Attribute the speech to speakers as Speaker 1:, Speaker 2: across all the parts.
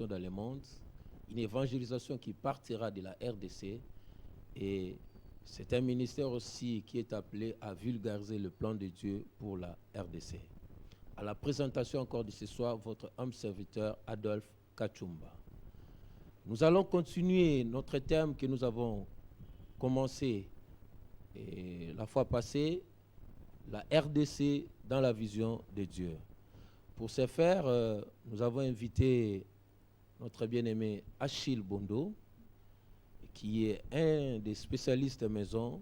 Speaker 1: évangélisation dans le monde, une évangélisation qui partira de la RDC, et c'est un ministère aussi qui est appelé à vulgariser le plan de Dieu pour la RDC. À la présentation encore de ce soir, votre homme serviteur Adolphe Kachumba. Nous allons continuer notre thème que nous avons commencé la fois passée, la RDC dans la vision de Dieu. Pour ce faire, nous avons invité notre bien-aimé Achille Bondo, qui est un des spécialistes maison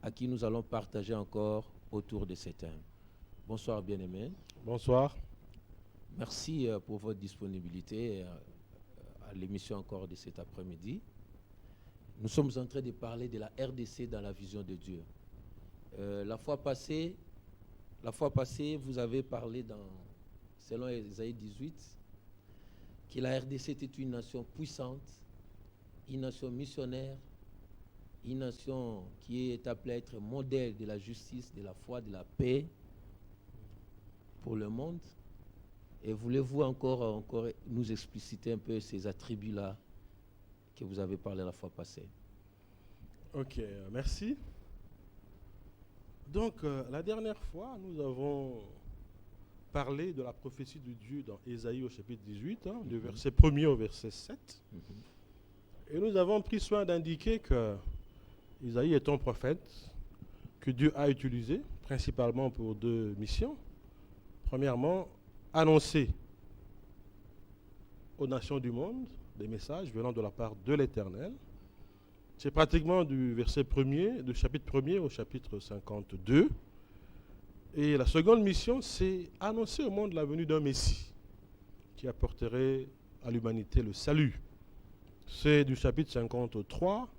Speaker 1: à qui nous allons partager encore autour de ce thème. Bonsoir bien-aimé.
Speaker 2: Bonsoir.
Speaker 1: Merci pour votre disponibilité à l'émission encore de cet après-midi. Nous sommes en train de parler de la RDC dans la vision de Dieu. La fois passée, vous avez parlé selon Ésaïe 18, que la RDC était une nation puissante, une nation missionnaire, une nation qui est appelée à être modèle de la justice, de la foi, de la paix pour le monde. Et voulez-vous encore nous expliciter un peu ces attributs-là que vous avez parlé la fois passée?
Speaker 2: Ok, merci. Donc, la dernière fois, nous avons parlé de la prophétie de Dieu dans Ésaïe au chapitre 18, du verset 1er au verset 7. Et nous avons pris soin d'indiquer que Ésaïe est un prophète que Dieu a utilisé principalement pour deux missions. Premièrement, annoncer aux nations du monde des messages venant de la part de l'Éternel. C'est pratiquement du verset 1er, du chapitre 1er au chapitre 52. Et la seconde mission, c'est annoncer au monde la venue d'un Messie qui apporterait à l'humanité le salut. C'est du chapitre 53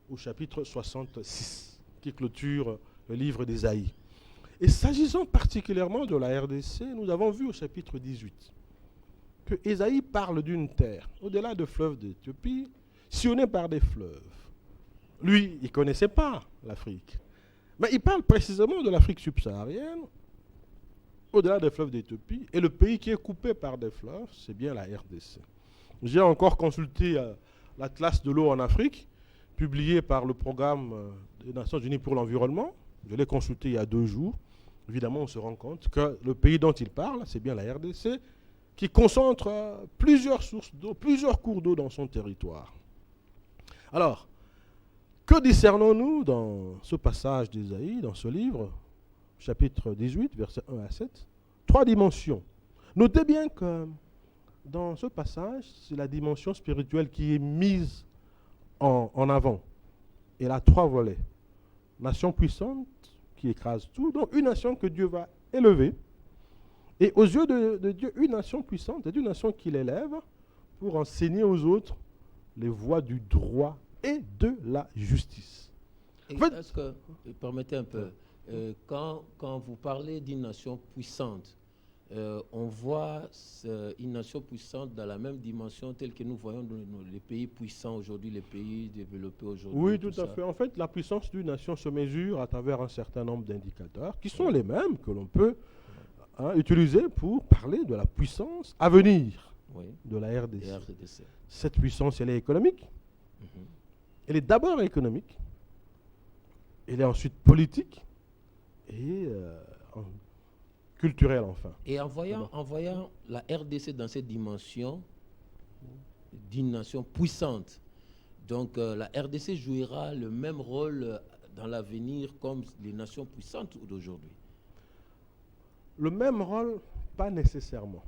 Speaker 2: au chapitre 66 qui clôture le livre d'Ésaïe. Et s'agissant particulièrement de la RDC, nous avons vu au chapitre 18 que Ésaïe parle d'une terre au-delà de fleuves d'Éthiopie, sillonnée par des fleuves. Lui, il ne connaissait pas l'Afrique. Mais il parle précisément de l'Afrique subsaharienne, au-delà des fleuves d'Éthiopie, et le pays qui est coupé par des fleuves, c'est bien la RDC. J'ai encore consulté l'Atlas de l'eau en Afrique, publié par le programme des Nations Unies pour l'environnement. Je l'ai consulté il y a 2 jours. Évidemment, on se rend compte que le pays dont il parle, c'est bien la RDC, qui concentre plusieurs sources d'eau, plusieurs cours d'eau dans son territoire. Alors, que discernons-nous dans ce passage d'Ésaïe, dans ce livre, chapitre 18, versets 1 à 7? 3 dimensions. Notez bien que dans ce passage, c'est la dimension spirituelle qui est mise en avant. Elle a 3 volets. Nation puissante qui écrase tout, donc une nation que Dieu va élever. Et aux yeux de Dieu, une nation puissante est une nation qu'il élève pour enseigner aux autres les voies du droit et de la justice.
Speaker 1: En fait, est-ce que, permettez un peu, quand vous parlez d'une nation puissante, on voit une nation puissante dans la même dimension telle que nous voyons les pays puissants aujourd'hui, les pays développés aujourd'hui.
Speaker 2: Oui, tout à fait. En fait, la puissance d'une nation se mesure à travers un certain nombre d'indicateurs qui sont les mêmes que l'on peut utiliser pour parler de la puissance à venir de la RDC. Cette puissance, elle est économique. Elle est d'abord économique. Elle est ensuite politique et culturelle, enfin.
Speaker 1: Et en voyant la RDC dans cette dimension d'une nation puissante, donc la RDC jouera le même rôle dans l'avenir comme les nations puissantes d'aujourd'hui.
Speaker 2: Le même rôle, pas nécessairement.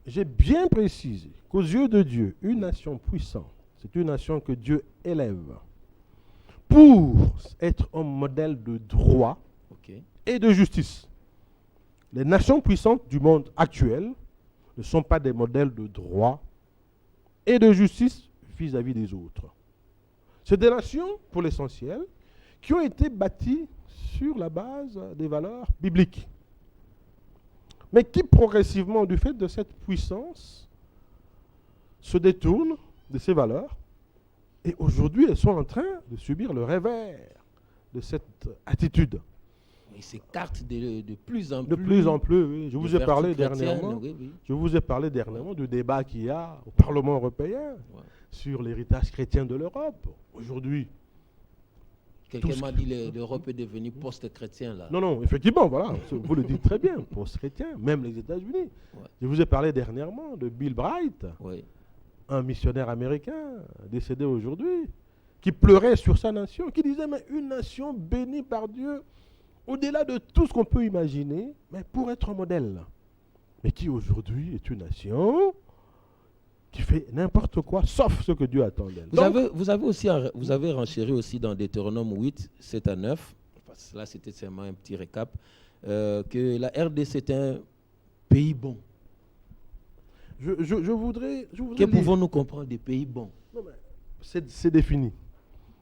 Speaker 2: J'ai bien précisé qu'aux yeux de Dieu, une nation puissante, c'est une nation que Dieu élève pour être un modèle de droit et de justice. Les nations puissantes du monde actuel ne sont pas des modèles de droit et de justice vis-à-vis des autres. C'est des nations, pour l'essentiel, qui ont été bâties sur la base des valeurs bibliques, mais qui progressivement, du fait de cette puissance, se détournent de ces valeurs. Et aujourd'hui, elles sont en train de subir le revers de cette attitude.
Speaker 1: Il s'écarte de plus en
Speaker 2: De
Speaker 1: plus.
Speaker 2: plus en plus, oui. Je
Speaker 1: des
Speaker 2: vous ai parlé
Speaker 1: vertus chrétiennes,
Speaker 2: dernièrement.
Speaker 1: oui, oui.
Speaker 2: Je vous ai parlé dernièrement du débat qu'il y a au Parlement européen
Speaker 1: Ouais.
Speaker 2: sur l'héritage chrétien de l'Europe. Aujourd'hui,
Speaker 1: Quelqu'un
Speaker 2: ce
Speaker 1: m'a
Speaker 2: qui-
Speaker 1: dit l'Europe est devenue post-chrétien là.
Speaker 2: non, non, effectivement, voilà, vous le dites très bien, post-chrétien, même les États-Unis.
Speaker 1: Ouais.
Speaker 2: Je vous ai parlé dernièrement de Bill Bright,
Speaker 1: Oui.
Speaker 2: un missionnaire américain décédé aujourd'hui, qui pleurait sur sa nation, qui disait, mais une nation bénie par Dieu, au-delà de tout ce qu'on peut imaginer, mais pour être un modèle. Mais qui aujourd'hui est une nation qui fait n'importe quoi, sauf ce que Dieu attend d'elle.
Speaker 1: Vous avez aussi vous avez renchéri aussi dans Deutéronome 8, 7 à 9, parce que là c'était seulement un petit récap, que la RDC est un pays bon.
Speaker 2: je voudrais
Speaker 1: Que
Speaker 2: lire.
Speaker 1: pouvons-nous comprendre des pays bons?
Speaker 2: Non, mais c'est défini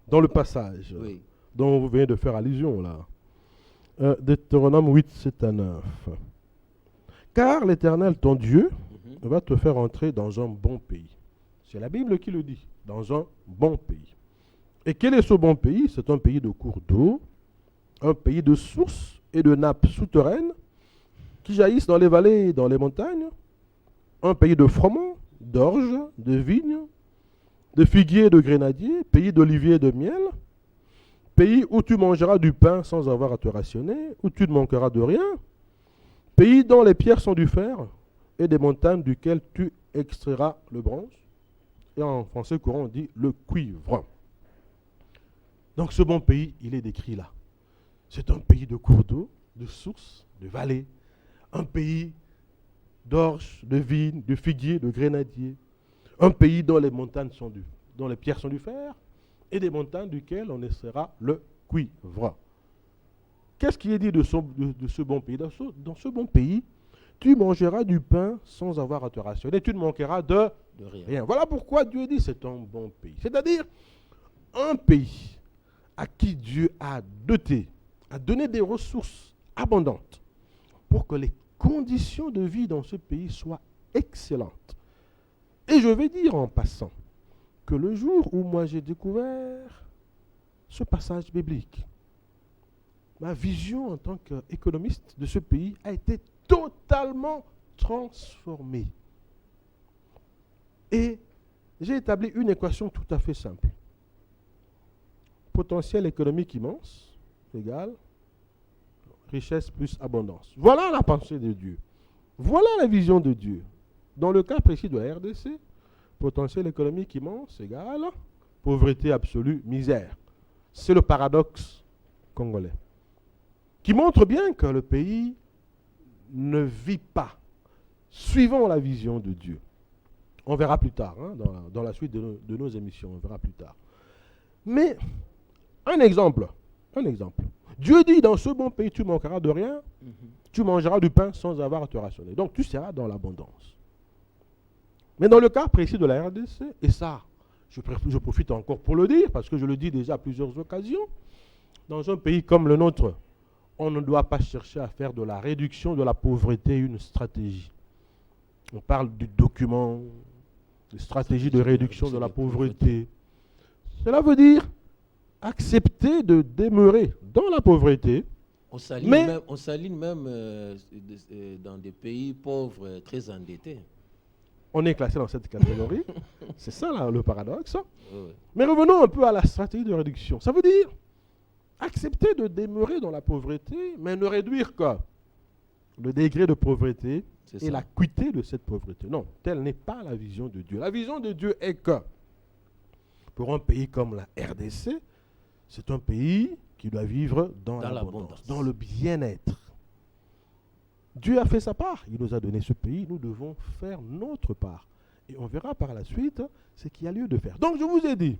Speaker 2: dans le passage
Speaker 1: Oui.
Speaker 2: dont vous venez de faire allusion là. Deutéronome 8, 7 à 9. Car l'Éternel, ton Dieu, va te faire entrer dans un bon pays. C'est la Bible qui le dit, dans un bon pays. Et quel est ce bon pays? C'est un pays de cours d'eau, un pays de sources et de nappes souterraines qui jaillissent dans les vallées et dans les montagnes, un pays de froment, d'orge, de vignes, de figuiers et de grenadiers, pays d'oliviers et de miel, pays où tu mangeras du pain sans avoir à te rationner, où tu ne manqueras de rien, pays dont les pierres sont du fer, et des montagnes duquel tu extrairas le bronze. Et en français courant, on dit le cuivre. Donc ce bon pays, il est décrit là. C'est un pays de cours d'eau, de sources, de vallées, un pays d'orge, de vignes, de figuiers, de grenadiers, un pays dont les montagnes sont dont les pierres sont du fer, et des montagnes duquel on extraira le cuivre. Qu'est-ce qui est dit de ce bon pays? Dans ce bon pays, tu mangeras du pain sans avoir à te rationner. Tu ne manqueras de rien. Voilà pourquoi Dieu dit c'est un bon pays. C'est-à-dire un pays à qui Dieu a doté, a donné des ressources abondantes pour que les conditions de vie dans ce pays soient excellentes. Et je vais dire en passant que le jour où moi j'ai découvert ce passage biblique, ma vision en tant qu'économiste de ce pays a été totalement transformée. Et j'ai établi une équation tout à fait simple. Potentiel économique immense égale richesse plus abondance. Voilà la pensée de Dieu. Voilà la vision de Dieu. Dans le cas précis de la RDC, potentiel économique immense égale pauvreté absolue, misère. C'est le paradoxe congolais, qui montre bien que le pays ne vit pas suivant la vision de Dieu. On verra plus tard, hein, dans la suite de nos émissions, on verra plus tard. Mais, un exemple. Dieu dit, dans ce bon pays, tu manqueras de rien, tu mangeras du pain sans avoir à te rationner. Donc, tu seras dans l'abondance. Mais dans le cas précis de la RDC, et ça, je profite encore pour le dire, parce que je le dis déjà à plusieurs occasions, dans un pays comme le nôtre, on ne doit pas chercher à faire de la réduction de la pauvreté une stratégie. On parle du document, de stratégie de réduction de la pauvreté. Cela veut dire accepter de demeurer dans la pauvreté.
Speaker 1: On s'aligne même dans des pays pauvres très endettés.
Speaker 2: On est classé dans cette catégorie. C'est ça là, le paradoxe.
Speaker 1: Oui.
Speaker 2: Mais revenons un peu à la stratégie de réduction. Ça veut dire accepter de demeurer dans la pauvreté, mais ne réduire que le degré de pauvreté et l'acuité de cette pauvreté. Non, telle n'est pas la vision de Dieu. La vision de Dieu est que, pour un pays comme la RDC, c'est un pays qui doit vivre dans l'abondance, dans le bien-être. Dieu a fait sa part. Il nous a donné ce pays. Nous devons faire notre part. Et on verra par la suite ce qu'il y a lieu de faire. Donc, je vous ai dit,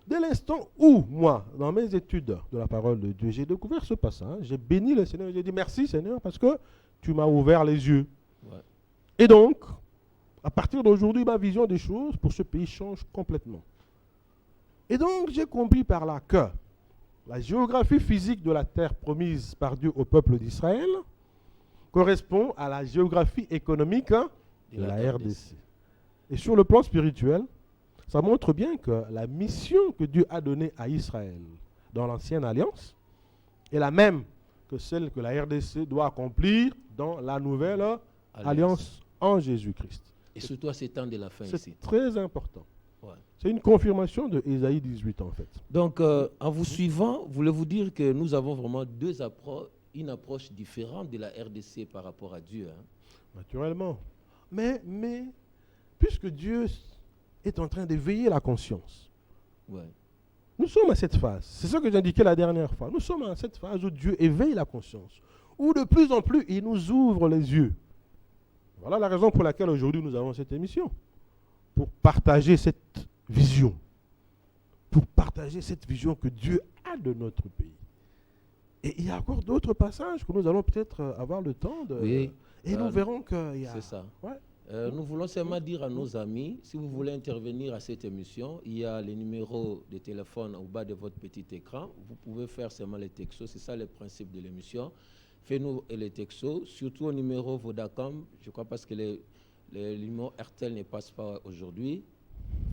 Speaker 2: dès l'instant où, moi, dans mes études de la parole de Dieu, j'ai découvert ce passage, j'ai béni le Seigneur, j'ai dit merci Seigneur parce que tu m'as ouvert les yeux. Ouais. Et donc, à partir d'aujourd'hui, ma vision des choses pour ce pays change complètement. Et donc, j'ai compris par là que la géographie physique de la terre promise par Dieu au peuple d'Israël correspond à la géographie économique de la RDC. Et sur le plan spirituel, ça montre bien que la mission que Dieu a donnée à Israël dans l'ancienne alliance est la même que celle que la RDC doit accomplir dans la nouvelle alliance en Jésus-Christ.
Speaker 1: Et surtout à ces temps de la fin ici.
Speaker 2: C'est très important.
Speaker 1: Ouais.
Speaker 2: C'est une confirmation de Ésaïe 18 en fait.
Speaker 1: Donc, en vous suivant, voulez-vous dire que nous avons vraiment une approche différente de la RDC par rapport à Dieu, hein?
Speaker 2: Naturellement. Mais puisque Dieu est en train d'éveiller la conscience,
Speaker 1: Ouais.
Speaker 2: nous sommes à cette phase. C'est ce que j'indiquais la dernière fois. Nous sommes à cette phase où Dieu éveille la conscience, où de plus en plus il nous ouvre les yeux. Voilà la raison pour laquelle aujourd'hui nous avons cette émission. Pour partager cette vision. Pour partager cette vision que Dieu a de notre pays. Et il y a encore d'autres passages que nous allons peut-être avoir le temps de...
Speaker 1: Oui.
Speaker 2: Et nous verrons qu'il y a...
Speaker 1: C'est ça.
Speaker 2: Ouais.
Speaker 1: Nous voulons seulement dire à nos amis, si vous voulez intervenir à cette émission, il y a les numéros de téléphone au bas de votre petit écran. Vous pouvez faire seulement les textos, c'est ça le principe de l'émission. Faites-nous les textos, surtout au numéro Vodacom, je crois parce que les numéros RTL ne passent pas aujourd'hui.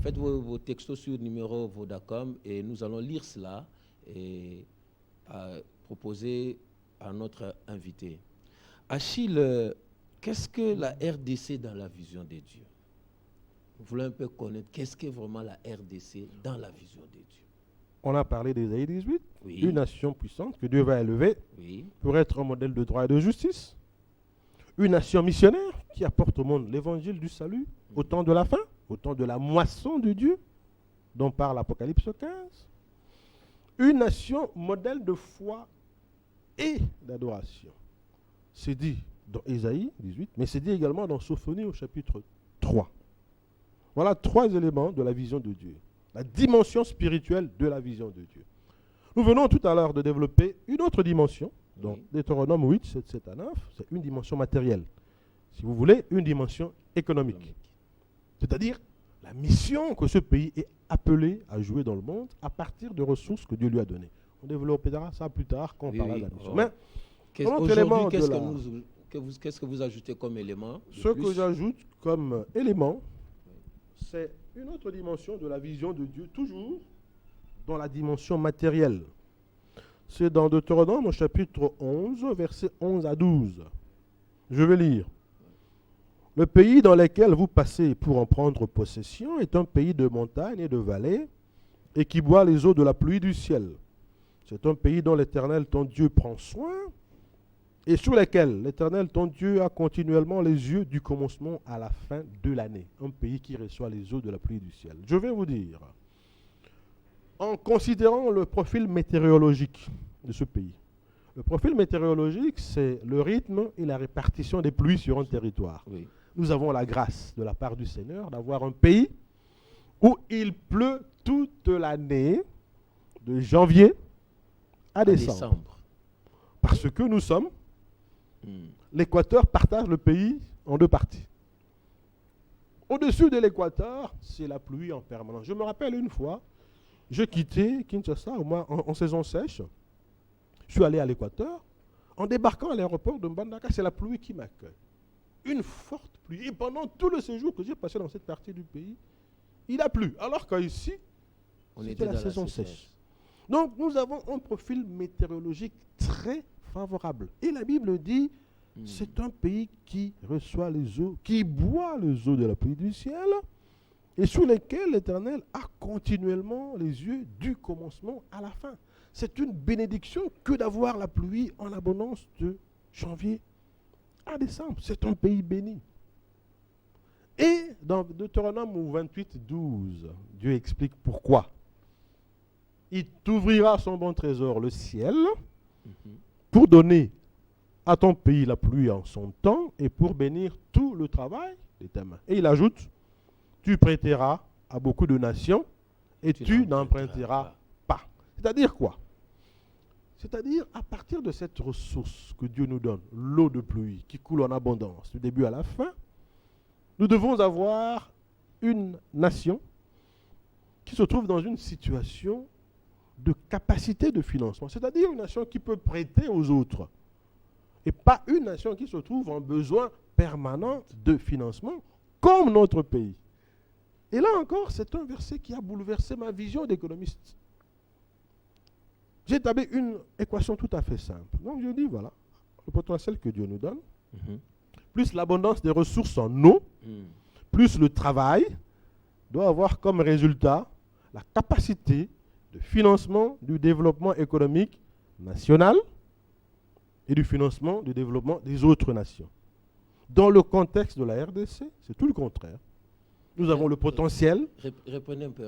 Speaker 1: Faites vos textos sur le numéro Vodacom et nous allons lire cela et proposer à notre invité. Achille, qu'est-ce que la RDC dans la vision de Dieu? Vous voulez un peu connaître qu'est-ce qu'est vraiment la RDC dans la vision de Dieu?
Speaker 2: On a parlé d'Ésaïe 18,
Speaker 1: Oui.
Speaker 2: une nation puissante que Dieu va élever
Speaker 1: Oui.
Speaker 2: pour être un modèle de droit et de justice. Une nation missionnaire qui apporte au monde l'évangile du salut au temps de la fin, au temps de la moisson de Dieu, dont parle Apocalypse 15. Une nation modèle de foi et d'adoration. C'est dit dans Ésaïe 18, mais c'est dit également dans Sophonie au chapitre 3. Voilà 3 éléments de la vision de Dieu. La dimension spirituelle de la vision de Dieu. Nous venons tout à l'heure de développer une autre dimension, dans Deutéronome 8, 7 à 9, c'est une dimension matérielle. Si vous voulez, une dimension économique. C'est-à-dire la mission que ce pays est appelé à jouer dans le monde à partir de ressources que Dieu lui a données. On développera ça plus tard quand on parlera de la mission. Mais
Speaker 1: aujourd'hui, qu'est-ce que vous ajoutez comme élément?
Speaker 2: Ce que j'ajoute comme élément, c'est une autre dimension de la vision de Dieu, toujours dans la dimension matérielle. C'est dans Deutéronome au chapitre 11, versets 11 à 12. Je vais lire. Le pays dans lequel vous passez pour en prendre possession est un pays de montagnes et de vallées et qui boit les eaux de la pluie du ciel. C'est un pays dont l'Éternel, ton Dieu, prend soin et sur lequel l'Éternel, ton Dieu, a continuellement les yeux du commencement à la fin de l'année. Un pays qui reçoit les eaux de la pluie du ciel. Je vais vous dire, en considérant le profil météorologique de ce pays, le profil météorologique, c'est le rythme et la répartition des pluies sur un territoire.
Speaker 1: Oui.
Speaker 2: Nous avons la grâce de la part du Seigneur d'avoir un pays où il pleut toute l'année, de janvier à décembre. Parce que nous sommes, l'équateur partage le pays en 2 parties. Au-dessus de l'équateur, c'est la pluie en permanence. Je me rappelle une fois, je quittais Kinshasa en saison sèche. Je suis allé à l'équateur. En débarquant à l'aéroport de Mbandaka, c'est la pluie qui m'accueille. Une forte pluie. Et pendant tout le séjour que j'ai passé dans cette partie du pays, il a plu. Alors qu'ici, c'était la saison sèche. Donc nous avons un profil météorologique très favorable. Et la Bible dit, c'est un pays qui reçoit les eaux, qui boit les eaux de la pluie du ciel, et sous lesquels l'Éternel a continuellement les yeux du commencement à la fin. C'est une bénédiction que d'avoir la pluie en abondance de janvier à décembre. C'est un pays béni. Et dans Deutéronome 28, 12, Dieu explique pourquoi. Il t'ouvrira son bon trésor, le ciel, pour donner à ton pays la pluie en son temps et pour bénir tout le travail de tes mains. Et il ajoute, tu prêteras à beaucoup de nations et tu n'emprunteras pas. C'est-à-dire quoi? C'est-à-dire, à partir de cette ressource que Dieu nous donne, l'eau de pluie qui coule en abondance du début à la fin, nous devons avoir une nation qui se trouve dans une situation de capacité de financement. C'est-à-dire une nation qui peut prêter aux autres. Et pas une nation qui se trouve en besoin permanent de financement, comme notre pays. Et là encore, c'est un verset qui a bouleversé ma vision d'économiste. j'ai établi une équation tout à fait simple. Donc je dis, voilà, le potentiel que Dieu nous donne, plus l'abondance des ressources en eau, plus le travail, doit avoir comme résultat la capacité de financement du développement économique national et du financement du développement des autres nations. Dans le contexte de la RDC, c'est tout le contraire. Nous avons le potentiel.
Speaker 1: Reprenez un peu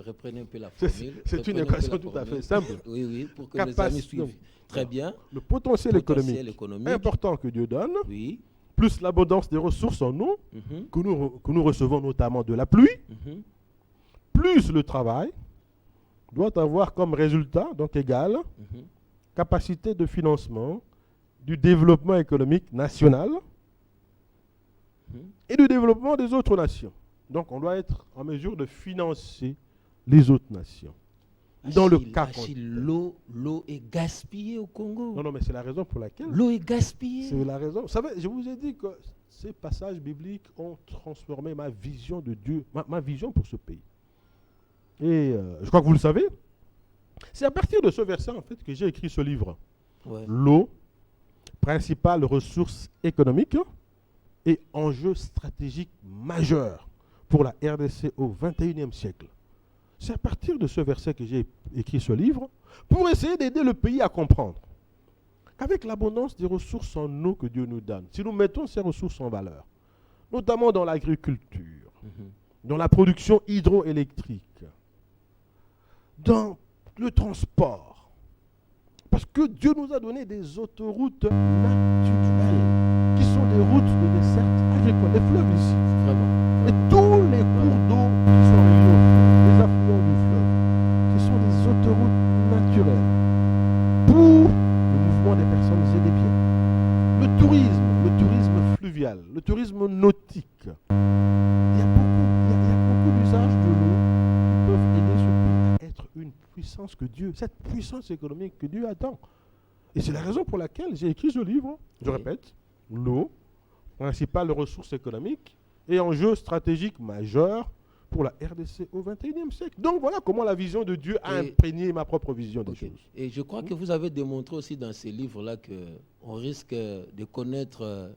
Speaker 1: la formule.
Speaker 2: C'est une équation tout à fait simple.
Speaker 1: Oui, pour que mes amis suivent. Très bien.
Speaker 2: Le potentiel économique important que Dieu donne, plus l'abondance des ressources en eau, que nous recevons notamment de la pluie, plus le travail, doit avoir comme résultat, donc égal, capacité de financement du développement économique national et du développement des autres nations. Donc on doit être en mesure de financer les autres nations. Dans le cas
Speaker 1: l'eau est gaspillée au Congo.
Speaker 2: Non, mais c'est la raison pour laquelle...
Speaker 1: L'eau est gaspillée.
Speaker 2: C'est la raison. Vous savez, je vous ai dit que ces passages bibliques ont transformé ma vision de Dieu, ma vision pour ce pays. Et je crois que vous le savez. C'est à partir de ce verset, en fait, que j'ai écrit ce livre. Ouais. L'eau, principale ressource économique et enjeu stratégique majeur pour la RDC au XXIe siècle. C'est à partir de ce verset que j'ai écrit ce livre pour essayer d'aider le pays à comprendre qu'avec l'abondance des ressources en eau que Dieu nous donne, si nous mettons ces ressources en valeur, notamment dans l'agriculture, dans la production hydroélectrique, dans le transport, parce que Dieu nous a donné des autoroutes naturelles qui sont des routes de desserte agricole, des fleuves ici, vraiment. Et tous les cours d'eau qui sont régionaux, les affluents du fleuve, ce sont des autoroutes naturelles pour le mouvement des personnes et des biens. Le tourisme fluvial, le tourisme nautique. Il y a beaucoup d'usages de l'eau qui peuvent aider ce pays à être une puissance que Dieu, cette puissance économique que Dieu attend. Et c'est la raison pour laquelle j'ai écrit ce livre. Je répète, l'eau, principale ressource économique et enjeu stratégique majeur pour la RDC au XXIe siècle. Donc voilà comment la vision de Dieu a imprégné ma propre vision des choses.
Speaker 1: Et je crois que vous avez démontré aussi dans ces livres-là qu'on risque de connaître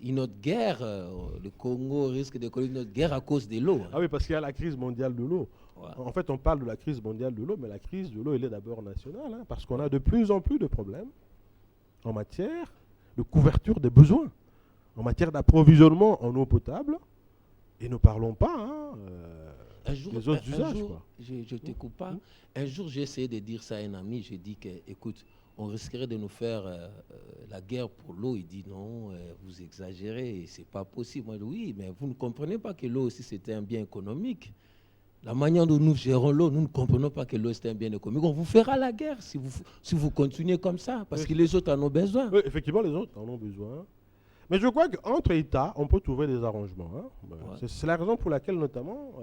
Speaker 1: une autre guerre. Le Congo risque de connaître une autre guerre à cause de l'eau.
Speaker 2: Ah oui, parce qu'il y a la crise mondiale de l'eau. Ouais. En fait, on parle de la crise mondiale de l'eau, mais la crise de l'eau, elle est d'abord nationale, parce qu'on a de plus en plus de problèmes en matière de couverture des besoins, en matière d'approvisionnement en eau potable. Et ne parlons pas des autres usages.
Speaker 1: Je ne te coupe pas. Un jour, j'ai essayé de dire ça à un ami. J'ai dit que, écoute, on risquerait de nous faire la guerre pour l'eau. Il dit non, vous exagérez, c'est pas possible. Moi, je dis oui, mais vous ne comprenez pas que l'eau aussi, c'était un bien économique. La manière dont nous gérons l'eau, nous ne comprenons pas que l'eau, c'est un bien économique. On vous fera la guerre si vous continuez comme ça, parce que les autres en ont besoin.
Speaker 2: Oui, effectivement, les autres en ont besoin. Mais je crois qu'entre États, on peut trouver des arrangements. C'est la raison pour laquelle, notamment,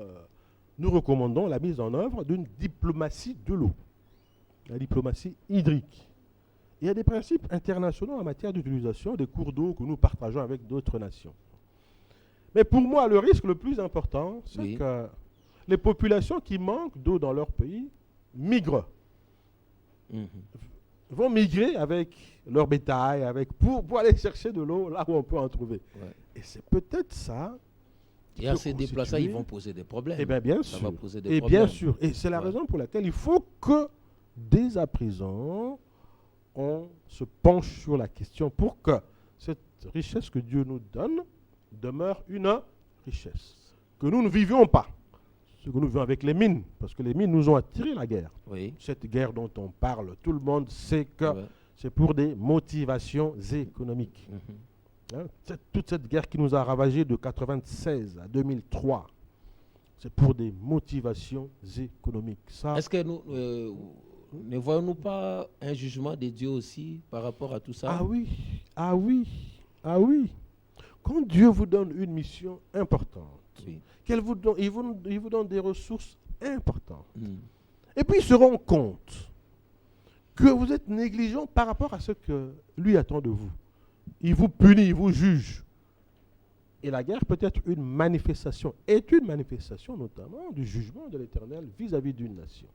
Speaker 2: nous recommandons la mise en œuvre d'une diplomatie de l'eau, la diplomatie hydrique. Il y a des principes internationaux en matière d'utilisation des cours d'eau que nous partageons avec d'autres nations. Mais pour moi, le risque le plus important, c'est que les populations qui manquent d'eau dans leur pays migrent. Vont migrer avec leur bétail, pour aller chercher de l'eau là où on peut en trouver. Ouais. Et c'est peut-être ça.
Speaker 1: Et à ces déplacements, ils vont poser des problèmes.
Speaker 2: Eh bien sûr. Ça va poser des problèmes. Bien sûr. Et c'est la raison pour laquelle il faut que, dès à présent, on se penche sur la question pour que cette richesse que Dieu nous donne demeure une richesse. Que nous ne vivions pas. Ce que nous vivons avec les mines, parce que les mines nous ont attiré la guerre. Oui. Cette guerre dont on parle, tout le monde sait que c'est pour des motivations économiques. Toute cette guerre qui nous a ravagés de 1996 à 2003, c'est pour des motivations économiques.
Speaker 1: Est-ce que nous ne voyons-nous pas un jugement de Dieu aussi par rapport à tout ça?
Speaker 2: Ah oui. Quand Dieu vous donne une mission importante, il vous donne des ressources importantes. Et puis il se rend compte que vous êtes négligent par rapport à ce que lui attend de vous. Il vous punit, il vous juge. Et la guerre peut être une manifestation notamment du jugement de l'Éternel vis-à-vis d'une nation.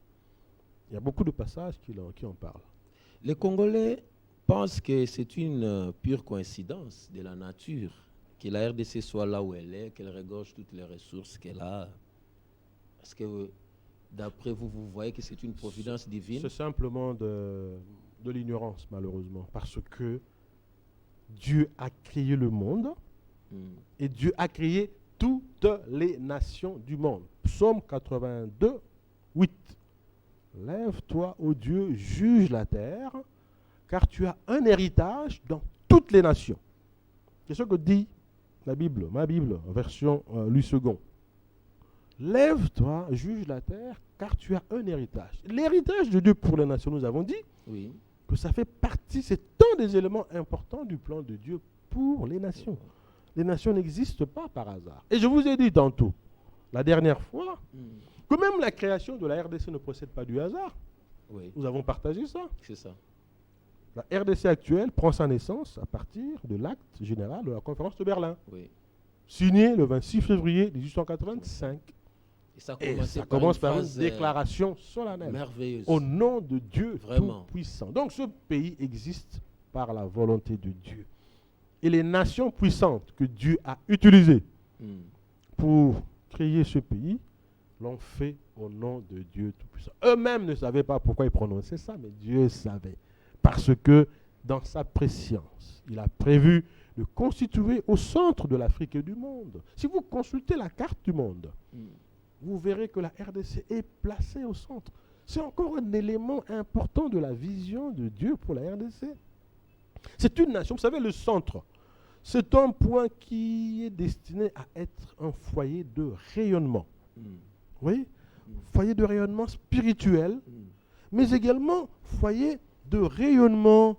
Speaker 2: Il y a beaucoup de passages qui en parlent.
Speaker 1: Les Congolais pensent que c'est une pure coïncidence de la nature que la RDC soit là où elle est, qu'elle regorge toutes les ressources qu'elle a. Est-ce que, d'après vous, vous voyez que c'est une providence divine?
Speaker 2: C'est simplement de l'ignorance, malheureusement, parce que Dieu a créé le monde et Dieu a créé toutes les nations du monde. Psaume 82, 8. Lève-toi, ô Dieu, juge la terre, car tu as un héritage dans toutes les nations. C'est ce que dit la Bible, ma Bible, version Louis II. Lève-toi, juge la terre, car tu as un héritage. L'héritage de Dieu pour les nations, nous avons dit que ça fait partie, c'est un des éléments importants du plan de Dieu pour les nations. Les nations n'existent pas par hasard. Et je vous ai dit tantôt, la dernière fois, que même la création de la RDC ne procède pas du hasard. Nous avons partagé ça.
Speaker 1: C'est ça.
Speaker 2: La RDC actuelle prend sa naissance à partir de l'acte général de la conférence de Berlin, signé le 26 février 1885.
Speaker 1: Et ça
Speaker 2: commence par une déclaration solennelle
Speaker 1: merveilleuse.
Speaker 2: Au nom de Dieu
Speaker 1: Vraiment
Speaker 2: tout-puissant. Donc ce pays existe par la volonté de Dieu. Et les nations puissantes que Dieu a utilisées pour créer ce pays l'ont fait au nom de Dieu tout-puissant. Eux-mêmes ne savaient pas pourquoi ils prononçaient ça, mais Dieu savait. Parce que dans sa préscience, il a prévu de constituer au centre de l'Afrique et du monde. Si vous consultez la carte du monde, vous verrez que la RDC est placée au centre. C'est encore un élément important de la vision de Dieu pour la RDC. C'est une nation, vous savez, le centre, c'est un point qui est destiné à être un foyer de rayonnement. Oui, foyer de rayonnement spirituel, mais également foyer de rayonnement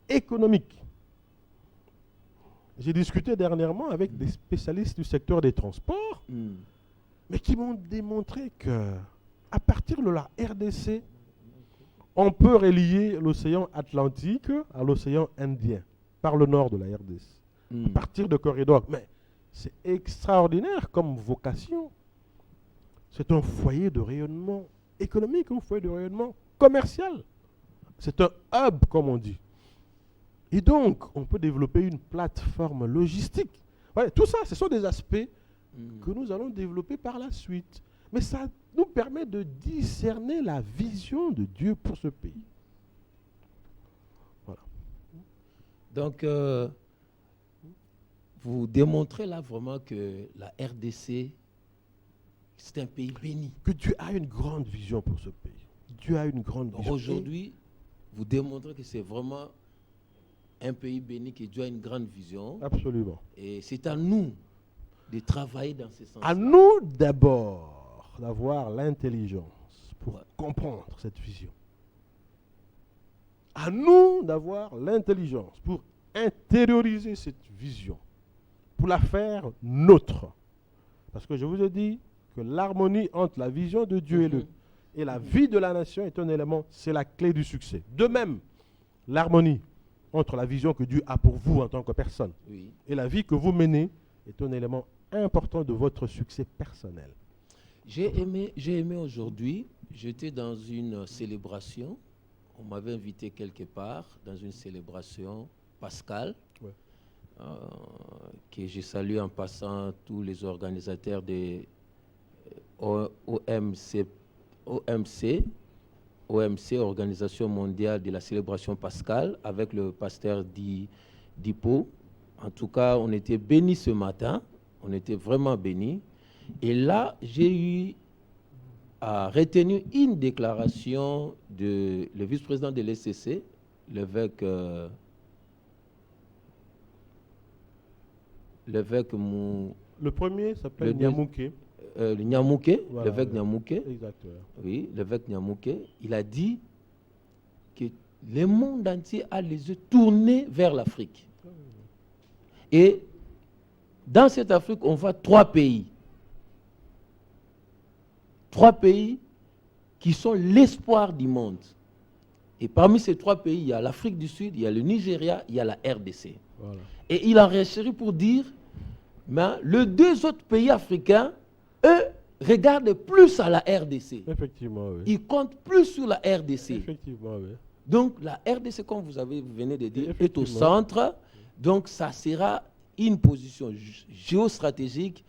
Speaker 2: économique. J'ai discuté dernièrement avec des spécialistes du secteur des transports, mais qui m'ont démontré que à partir de la RDC, on peut relier l'océan Atlantique à l'océan Indien par le nord de la RDC, à partir de corridors. Mais c'est extraordinaire comme vocation. C'est un foyer de rayonnement économique, un foyer de rayonnement commercial. C'est un hub, comme on dit. Et donc, on peut développer une plateforme logistique. Ouais, tout ça, ce sont des aspects que nous allons développer par la suite. Mais ça nous permet de discerner la vision de Dieu pour ce pays. Voilà.
Speaker 1: Donc, vous démontrez là vraiment que la RDC, c'est un pays béni.
Speaker 2: Que Dieu a une grande vision pour ce pays. Dieu a une grande vision.
Speaker 1: Aujourd'hui, vous démontrez que c'est vraiment un pays béni, que Dieu a une grande vision.
Speaker 2: Absolument.
Speaker 1: Et c'est à nous de travailler dans ce sens.
Speaker 2: À nous d'abord d'avoir l'intelligence pour comprendre cette vision. À nous d'avoir l'intelligence pour intérioriser cette vision, pour la faire nôtre. Parce que je vous ai dit que l'harmonie entre la vision de Dieu et la vie de la nation est un élément, c'est la clé du succès. De même, l'harmonie entre la vision que Dieu a pour vous en tant que personne et la vie que vous menez est un élément important de votre succès personnel.
Speaker 1: J'ai aimé aujourd'hui, j'étais dans une célébration, on m'avait invité quelque part dans une célébration pascale, que je salue en passant tous les organisateurs des OMC, Organisation mondiale de la célébration pascale, avec le pasteur Dipo. En tout cas, on était bénis ce matin, on était vraiment bénis. Et là, j'ai eu à retenir une déclaration de le vice-président de l'ECC, l'évêque
Speaker 2: Le premier s'appelle Nyamouké.
Speaker 1: Nyamouké,
Speaker 2: Voilà,
Speaker 1: l'évêque Nyamouké.
Speaker 2: Exactement.
Speaker 1: Oui, l'évêque Nyamouké. Il a dit que le monde entier a les yeux tournés vers l'Afrique. Et dans cette Afrique, on voit trois pays. Trois pays qui sont l'espoir du monde. Et parmi ces trois pays, il y a l'Afrique du Sud, il y a le Nigeria, il y a la RDC.
Speaker 2: Voilà.
Speaker 1: Et il a réussi pour dire, mais les deux autres pays africains, eux, regarde plus à la RDC.
Speaker 2: Effectivement, oui.
Speaker 1: Il compte plus sur la RDC.
Speaker 2: Effectivement, oui.
Speaker 1: Donc la RDC, comme vous venez de dire, est au
Speaker 2: Effectivement.
Speaker 1: centre. Donc ça sera une position géostratégique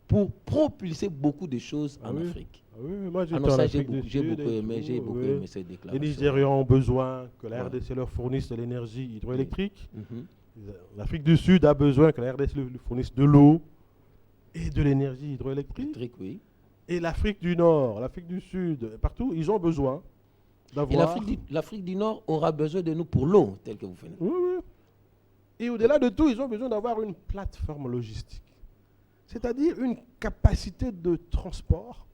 Speaker 1: pour propulser beaucoup de choses en
Speaker 2: oui.
Speaker 1: Afrique.
Speaker 2: Oui, moi
Speaker 1: Ah non, ça, j'ai beaucoup aimé ces
Speaker 2: Les
Speaker 1: déclarations.
Speaker 2: Nigérians ont besoin que la
Speaker 1: Ouais.
Speaker 2: RDC leur fournisse de l'énergie hydroélectrique.
Speaker 1: Mhm.
Speaker 2: L'Afrique du Sud a besoin que la RDC lui fournisse de l'eau et de l'énergie hydroélectrique.
Speaker 1: Électrique, oui.
Speaker 2: Et l'Afrique du Nord, l'Afrique du Sud, partout, ils ont besoin
Speaker 1: Et
Speaker 2: d'avoir...
Speaker 1: l'Afrique du Nord aura besoin de nous pour l'eau, telle que vous venez.
Speaker 2: Oui, oui. Et au-delà de tout, ils ont besoin d'avoir une plateforme logistique. C'est-à-dire une capacité de transport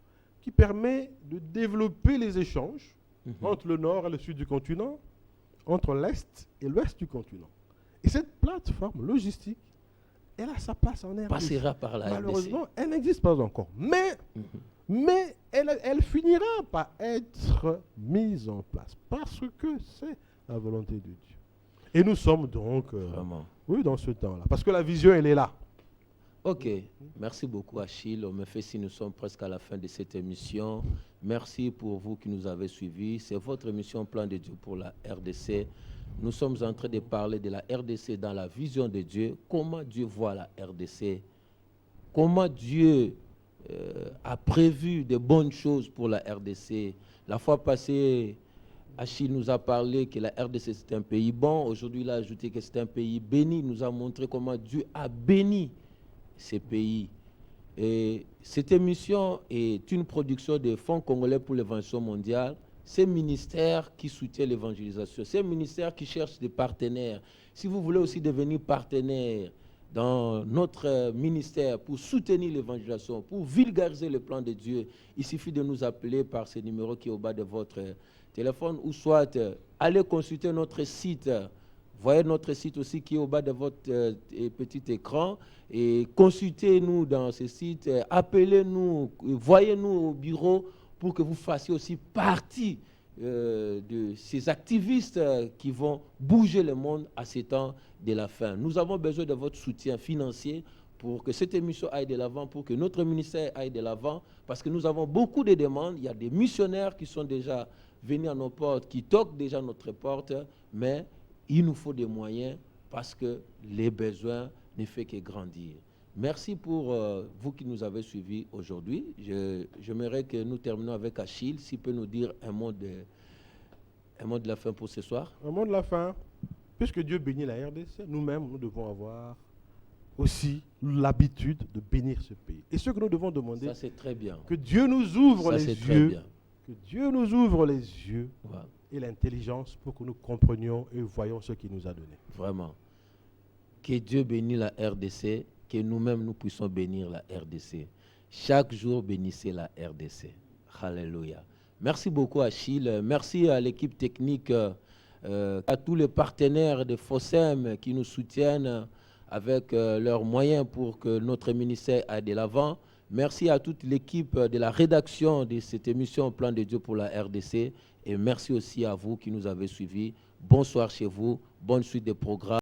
Speaker 2: qui permet de développer les échanges entre le nord et le sud du continent, entre l'est et l'ouest du continent. Et cette plateforme logistique, elle a sa place en RDC.
Speaker 1: Passera par la
Speaker 2: Malheureusement, elle n'existe pas encore. Mais elle finira par être mise en place parce que c'est la volonté de Dieu. Et nous sommes donc oui, dans ce temps-là. Parce que la vision, elle est là.
Speaker 1: Ok, merci beaucoup Achille. On me fait si nous sommes presque à la fin de cette émission. Merci pour vous qui nous avez suivis. C'est votre émission Plan de Dieu pour la RDC. Nous sommes en train de parler de la RDC dans la vision de Dieu. Comment Dieu voit la RDC? Comment Dieu a prévu de bonnes choses pour la RDC? La fois passée, Achille nous a parlé que la RDC c'est un pays bon. Aujourd'hui, il a ajouté que c'est un pays béni. Il nous a montré comment Dieu a béni ces pays. Et cette émission est une production des Fonds congolais pour l'évangélisation mondiale. Ces ministères qui soutiennent l'évangélisation, ces ministères qui cherchent des partenaires. Si vous voulez aussi devenir partenaire dans notre ministère pour soutenir l'évangélisation, pour vulgariser le plan de Dieu, il suffit de nous appeler par ce numéro qui est au bas de votre téléphone ou soit allez consulter notre site. Voyez notre site aussi qui est au bas de votre petit écran et consultez-nous dans ce site, appelez-nous, voyez-nous au bureau pour que vous fassiez aussi partie de ces activistes qui vont bouger le monde à ces temps de la fin. Nous avons besoin de votre soutien financier pour que cette émission aille de l'avant, pour que notre ministère aille de l'avant, parce que nous avons beaucoup de demandes. Il y a des missionnaires qui sont déjà venus à nos portes, qui toquent déjà à notre porte, mais il nous faut des moyens parce que les besoins ne font que grandir. Merci pour vous qui nous avez suivis aujourd'hui. J'aimerais que nous terminons avec Achille, s'il peut nous dire un mot de la fin pour ce soir.
Speaker 2: Un mot de la fin. Puisque Dieu bénit la RDC, nous-mêmes, nous devons avoir aussi l'habitude de bénir ce pays. Et ce que nous devons demander,
Speaker 1: ça c'est très bien.
Speaker 2: Que Dieu nous ouvre
Speaker 1: ça,
Speaker 2: les
Speaker 1: yeux. Très bien.
Speaker 2: Que Dieu nous ouvre les yeux.
Speaker 1: Voilà.
Speaker 2: Et l'intelligence pour que nous comprenions et voyons ce qu'il nous a donné.
Speaker 1: Vraiment. Que Dieu bénisse la RDC, que nous-mêmes nous puissions bénir la RDC. Chaque jour, bénissez la RDC. Alléluia. Merci beaucoup Achille. Merci à l'équipe technique, à tous les partenaires de FOSEM qui nous soutiennent avec leurs moyens pour que notre ministère aille de l'avant. Merci à toute l'équipe de la rédaction de cette émission Plan de Dieu pour la RDC. Et merci aussi à vous qui nous avez suivis. Bonsoir chez vous. Bonne suite des programmes.